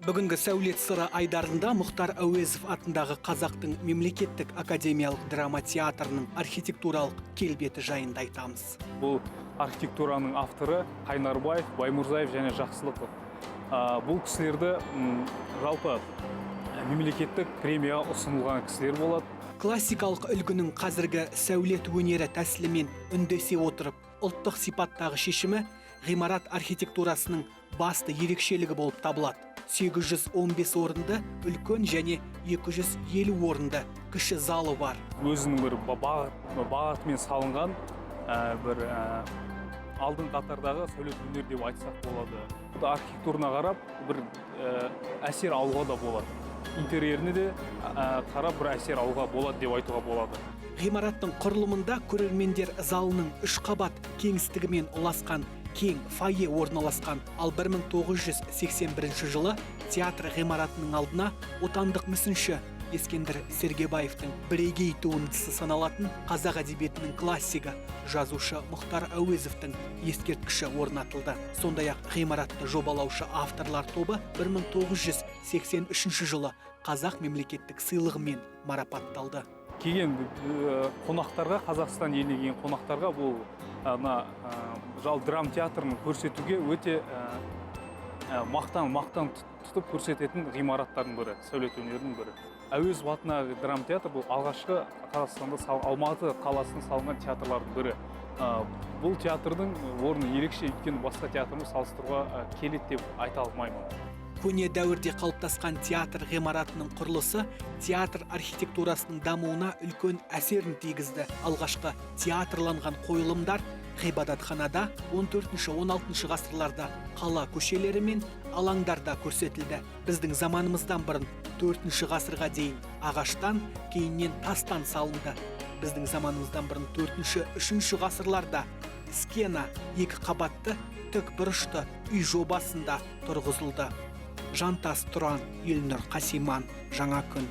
Бүгінгі сәулет сыры айдарында Мұхтар Әуезов атындағы Қазақтың мемлекеттік академиялық драма театрының архитектуралық келбеті жайында айтамыз. Бұл архитектураның авторы Қайнарбаев, Баймұрзаев және Жақсылықов. Бұл кісілерді жалпы мемлекеттік премияға ұсынылған кісілер болады. Классикалық үлгінің қазіргі сәулет өнері тәсілімен үндесе отырып, ұлттық сипаттағы шешімі ғимарат архитектурасының басты ерекшелігі болып табылады. 815 орынды үлкен және 250 орынды кіші залы бар. Өзінің бір бағытымен салынған бір алдын қатардағы сәулет өнер деп айтсақ болады. Архитектурына қарап бір әсер алуға да болады. Интерьеріне де қарап бір әсер алуға болады деп айтуға болады. Ғимараттың құрылымында көрермендер залының 3 қабат кеңістігімен ұласқан кең фойе орналасқан, ал 1981 жылы театр ғимаратының алдына отандық мүсінші Ескендір Сергебаевтың бірегей туындысы саналатын қазақ әдебиетінің классигі жазушы Мұхтар Әуезовтың ескерткіші орнатылды. Сондай-ақ ғимаратты жобалаушы авторлар тобы 1983 жылы қазақ мемлекеттік сыйлығымен марапатталды. Келген қонақтарға, Қазақстан еліне келген қонақтарға бұл драма театрын көрсетуге өте мақтан тұтып көрсететін ғимараттардың бірі, сәулет өнерінің бірі. Әуезов атындағы драма театр бұл алғашқы Қазақстанда Алматы қаласының салынған театрлардың бірі. Бұл театрдың орны ерекше, өйткені басқа театрмен салыстыруға келеді деп айта алмаймын. Көне дәуірде қалыптасқан театр ғимаратының құрылысы театр архитектурасының дамуына үлкен әсерін тигізді. Алғашқы театрланған қойылымдар ғибадатханада 14-16 ғасырларда қала көшелері мен алаңдарда көрсетілді. Біздің заманымыздан бұрын 4 ғасырға дейін ағаштан, кейіннен тастан салынды. Біздің заманымыздан бұрын 4-3 ғасырларда скена 2 қабатты тік бұрышты үй жобасында тұрғызылды. Жантас Тұран, Елнұр Қасиман, Жаңа күн.